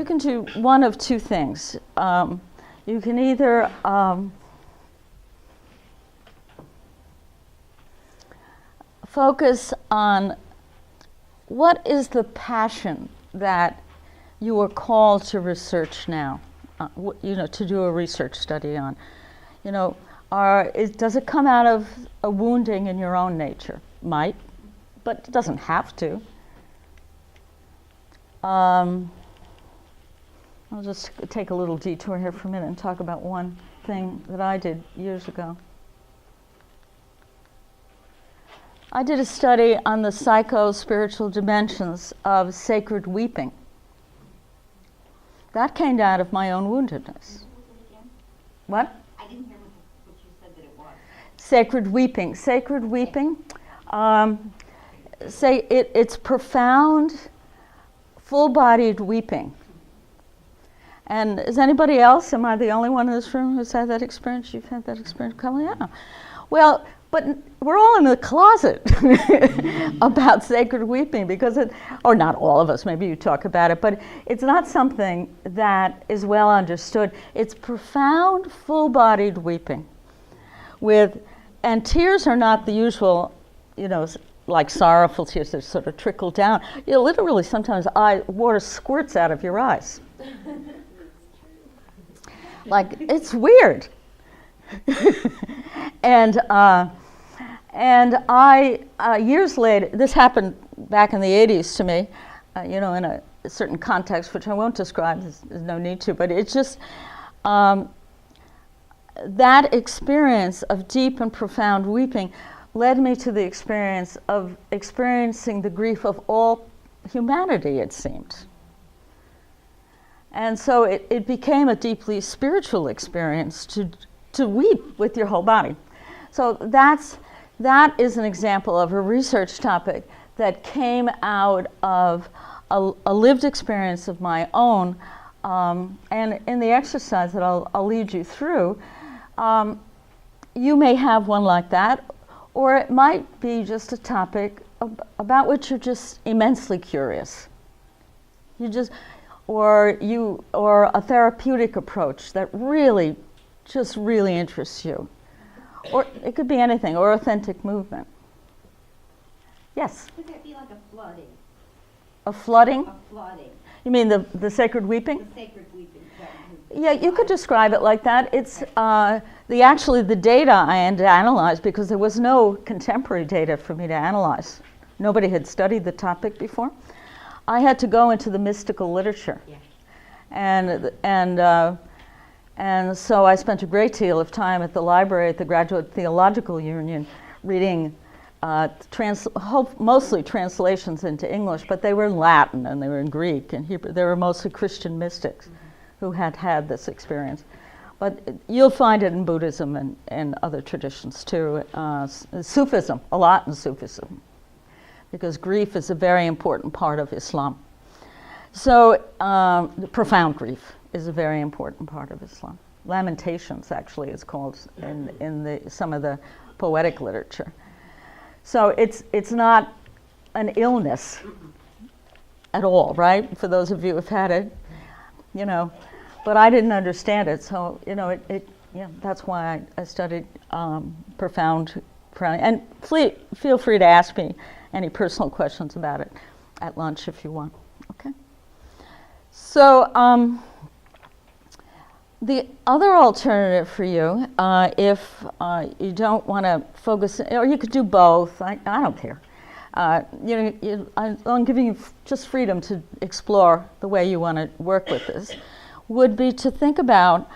can do one of two things. You can either focus on what is the passion that you are called to research now, to do a research study on. Does it come out of a wounding in your own nature? Might, but it doesn't have to. I'll just take a little detour here for a minute and talk about one thing that I did years ago. I did a study on the psycho-spiritual dimensions of sacred weeping. That came out of my own woundedness. What? I didn't hear what you said that it was. Sacred weeping. Sacred weeping. It's profound, full-bodied weeping. And is anybody else? Am I the only one in this room who's had that experience? You've had that experience? Come on, yeah. Well, but we're all in the closet about sacred weeping because or not all of us, maybe you talk about it, but it's not something that is well understood. It's profound, full-bodied weeping and tears are not the usual, like sorrowful tears that sort of trickle down. Literally sometimes water squirts out of your eyes. Like, it's weird. And I, years later, this happened back in the 80s to me, in a certain context, which I won't describe, there's no need to, but it's just that experience of deep and profound weeping led me to the experience of experiencing the grief of all humanity, it seemed. And so it became a deeply spiritual experience to weep with your whole body. So that is an example of a research topic that came out of a lived experience of my own. And in the exercise that I'll lead you through, you may have one like that, or it might be just a topic about which you're just immensely curious. Or a therapeutic approach that really interests you. Or it could be anything, or authentic movement. Yes? Could that be like a flooding? A flooding? A flooding. You mean the sacred weeping? The sacred weeping. Yeah, you could describe it like that. It's the data I had to analyze because there was no contemporary data for me to analyze. Nobody had studied the topic before. I had to go into the mystical literature. Yeah. And so I spent a great deal of time at the library at the Graduate Theological Union reading mostly translations into English, but they were in Latin and they were in Greek and Hebrew. They were mostly Christian mystics who had this experience. But you'll find it in Buddhism and other traditions too. Sufism, a lot in Sufism, because grief is a very important part of Islam. So the profound grief is a very important part of Islam. Lamentations, actually, is called in some of the poetic literature. So it's not an illness at all, right? For those of you who've had it, but I didn't understand it. So that's why I studied profound. And feel free to ask me any personal questions about it at lunch if you want. Okay. So the other alternative for you, if you don't want to focus, or you could do both. I don't care. I'm giving you just freedom to explore the way you want to work with this. Would be to think about,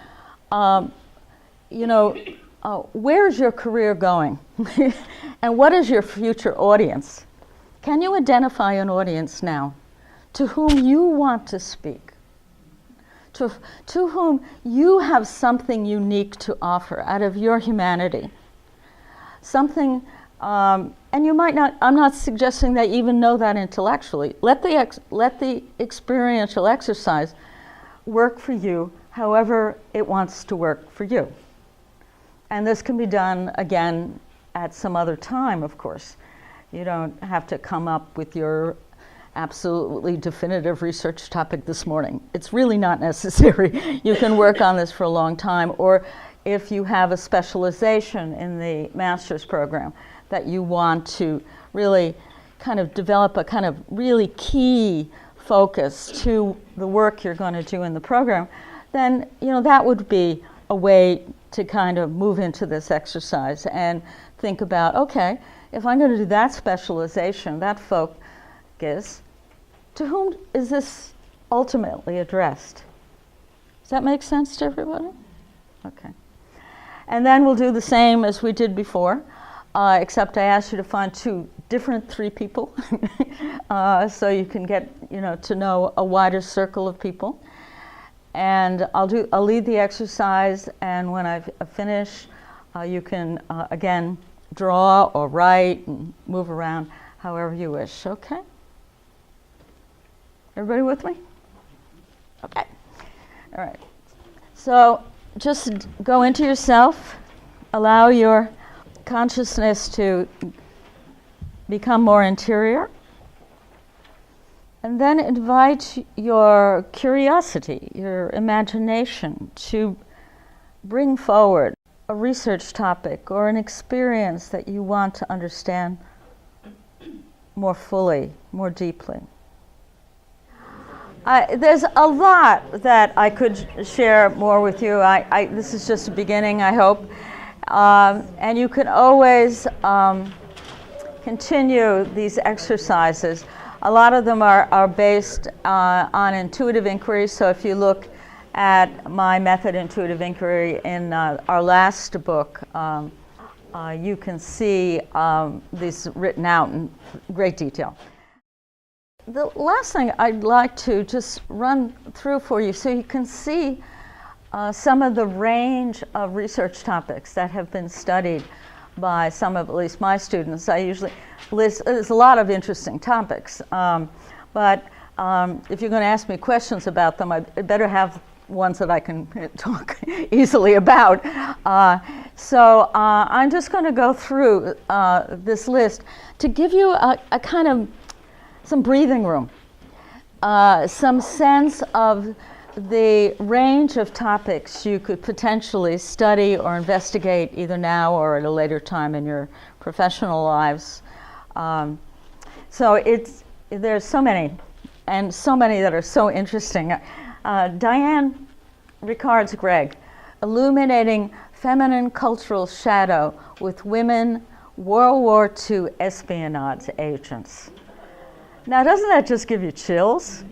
where's your career going, and what is your future audience? Can you identify an audience now to whom you want to speak, to whom you have something unique to offer out of your humanity, something, and you might not. I'm not suggesting that you even know that intellectually. Let the experiential exercise work for you however it wants to work for you. And this can be done again at some other time, of course. You don't have to come up with your absolutely definitive research topic this morning. It's really not necessary. You can work on this for a long time, or if you have a specialization in the master's program that you want to really kind of develop a kind of really key focus to the work you're going to do in the program, then that would be a way to kind of move into this exercise and think about, okay, if I'm going to do that specialization, that focus, to whom is this ultimately addressed? Does that make sense to everybody? Okay. And then we'll do the same as we did before, except I asked you to find two different three people so you can get to know a wider circle of people. And I'll lead the exercise, and when I finish, you can again draw or write and move around however you wish. Okay? Everybody with me? Okay. All right. So just go into yourself, allow your consciousness to become more interior, and then invite your curiosity, your imagination to bring forward a research topic or an experience that you want to understand more fully, more deeply. There's a lot that I could share more with you. This is just a beginning, I hope. And you can always continue these exercises. A lot of them are based on intuitive inquiry. So if you look at my method, intuitive inquiry, in our last book, you can see these written out in great detail. The last thing I'd like to just run through for you so you can see some of the range of research topics that have been studied by some of at least my students. I usually list, there's a lot of interesting topics, but if you're going to ask me questions about them, I better have ones that I can talk easily about. So I'm just going to go through this list to give you a kind of some breathing room, some sense of the range of topics you could potentially study or investigate either now or at a later time in your professional lives. So there's so many, and so many that are so interesting. Diane Ricard's Gregg, Illuminating Feminine Cultural Shadow with Women World War II Espionage Agents. Now, doesn't that just give you chills?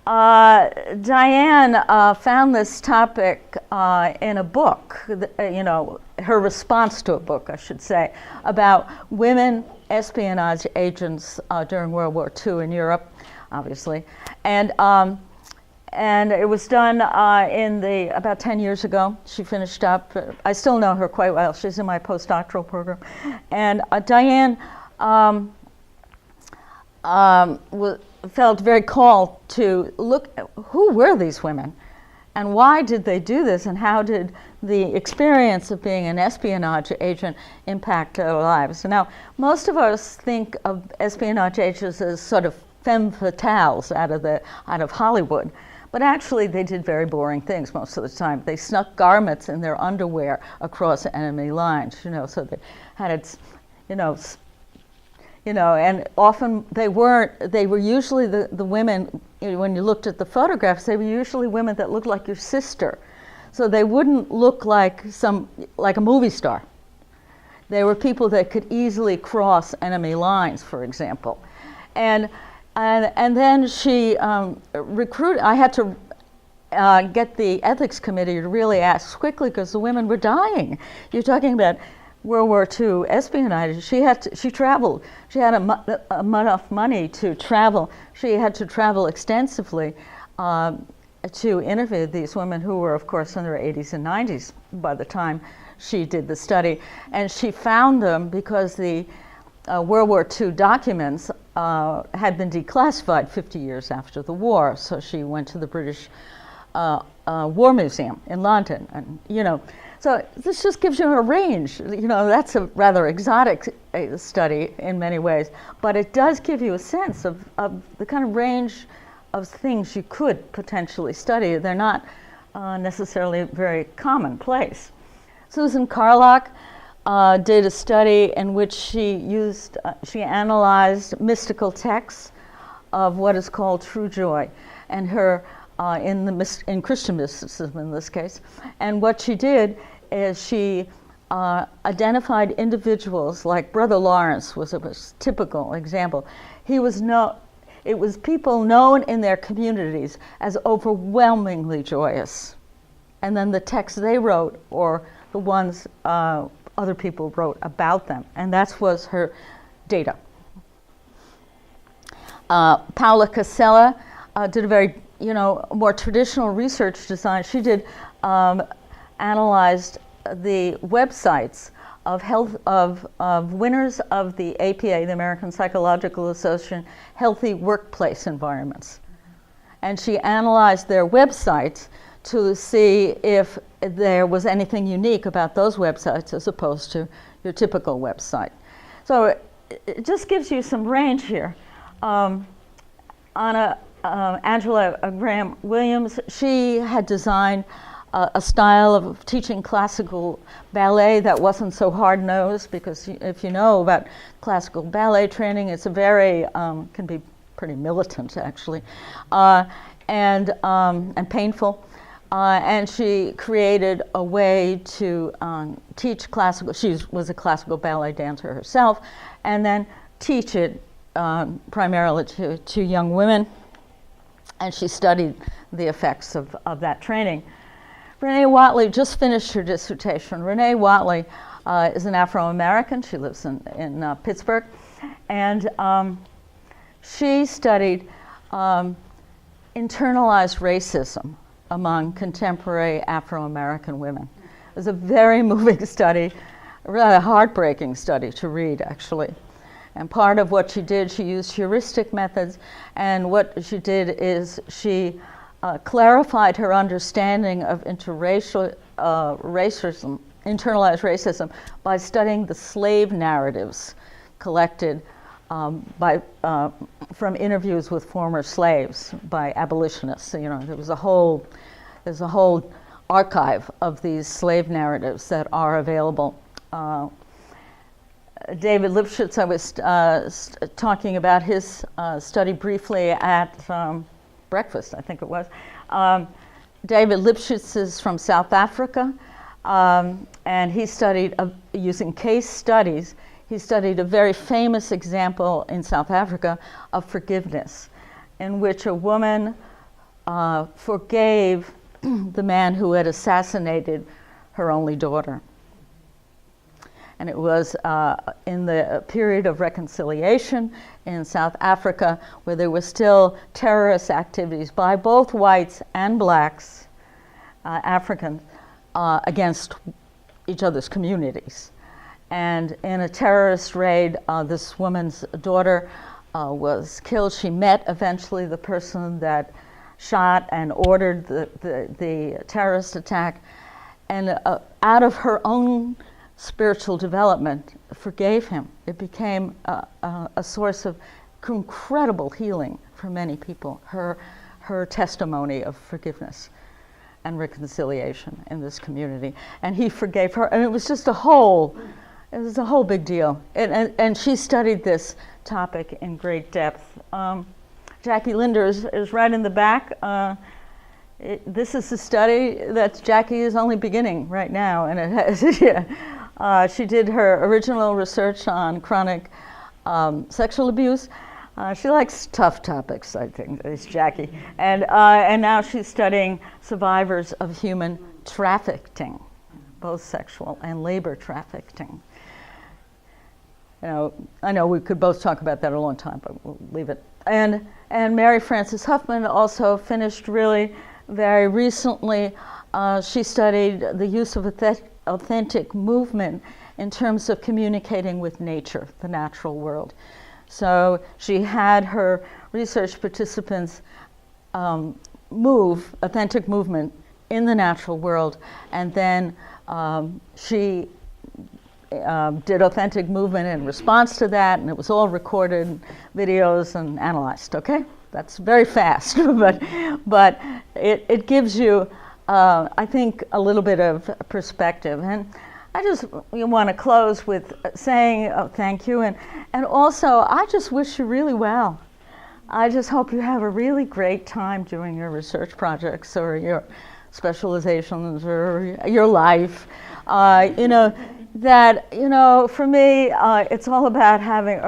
Diane found this topic in a book, her response to a book, I should say, about women espionage agents during World War II in Europe, obviously. And it was done about 10 years ago. She finished up. I still know her quite well. She's in my postdoctoral program. And Diane felt very called to look at who were these women and why did they do this, and how did the experience of being an espionage agent impact their lives. So now, most of us think of espionage agents as sort of femme fatales out of Hollywood, but actually they did very boring things most of the time. They snuck garments in their underwear across enemy lines, so they had it, and often they were usually the women, when you looked at the photographs, they were usually women that looked like your sister. So they wouldn't look like a movie star. They were people that could easily cross enemy lines, for example. And then she recruited, I had to get the ethics committee to really ask quickly because the women were dying. You're talking about World War II espionage. She traveled. She had enough money to travel. She had to travel extensively to interview these women who were, of course, in their 80s and 90s by the time she did the study. And she found them because the World War II documents had been declassified 50 years after the war. So she went to the British War Museum in London, and So this just gives you a range. That's a rather exotic study in many ways, but it does give you a sense of the kind of range of things you could potentially study. They're not necessarily very commonplace. Susan Carlock did a study in which she analyzed mystical texts of what is called true joy, and her in Christian mysticism in this case. And what she did is she identified individuals, like Brother Lawrence was a typical example. It was people known in their communities as overwhelmingly joyous. And then the texts they wrote, or the ones other people wrote about them. And that was her data. Paula Casella did a very, more traditional research design. She did analyzed the websites of winners of the APA, the American Psychological Association, Healthy Workplace Environments. And she analyzed their websites to see if there was anything unique about those websites as opposed to your typical website. So it just gives you some range here. Angela Graham Williams, she had designed a style of teaching classical ballet that wasn't so hard-nosed, because if you know about classical ballet training, it's a very, can be pretty militant actually, and painful. And she created a way to teach classical. She was a classical ballet dancer herself, and then teach it primarily to young women. And she studied the effects of that training. Renee Watley just finished her dissertation. Renee Watley is an Afro-American. She lives in Pittsburgh. And she studied internalized racism among contemporary Afro-American women. It was a very moving study, a rather heartbreaking study to read, actually. And part of what she did, she used heuristic methods, and what she did is she clarified her understanding of internalized racism by studying the slave narratives collected from interviews with former slaves by abolitionists. There's a whole archive of these slave narratives that are available. David Lipschitz, I was talking about his study briefly at breakfast, I think it was. David Lipschitz is from South Africa, and he studied, using case studies, he studied a very famous example in South Africa of forgiveness, in which a woman forgave the man who had assassinated her only daughter. And it was in the period of reconciliation in South Africa, where there were still terrorist activities by both whites and blacks, Africans, against each other's communities. And in a terrorist raid, this woman's daughter was killed. She met eventually the person that shot and ordered the terrorist attack, and out of her own spiritual development, forgave him. It became a source of incredible healing for many people, her testimony of forgiveness and reconciliation in this community. And he forgave her, and it was just a whole big deal. And she studied this topic in great depth. Jackie Linder is right in the back. This is a study that Jackie is only beginning right now, and it has, yeah. She did her original research on chronic sexual abuse. She likes tough topics, I think, is Jackie. And now she's studying survivors of human trafficking, both sexual and labor trafficking. I know we could both talk about that a long time, but we'll leave it. And Mary Frances Huffman also finished really very recently. She studied the use of authentic movement in terms of communicating with nature, the natural world. So she had her research participants move, authentic movement in the natural world, and then She did authentic movement in response to that, and it was all recorded videos and analyzed. Okay, that's very fast, but it gives you, I think, a little bit of perspective. And I just want to close with saying thank you, and also I just wish you really well. I just hope you have a really great time doing your research projects or your specializations or your life. For me, it's all about having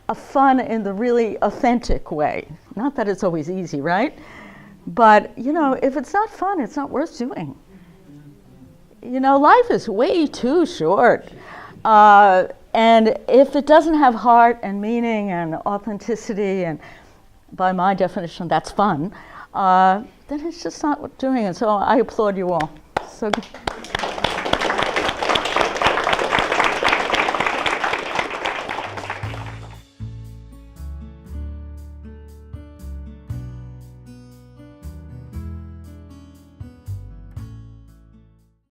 a fun in the really authentic way. Not that it's always easy, right? But, if it's not fun, it's not worth doing. Life is way too short. And if it doesn't have heart and meaning and authenticity, and by my definition, that's fun, then it's just not worth doing. And so I applaud you all. So good.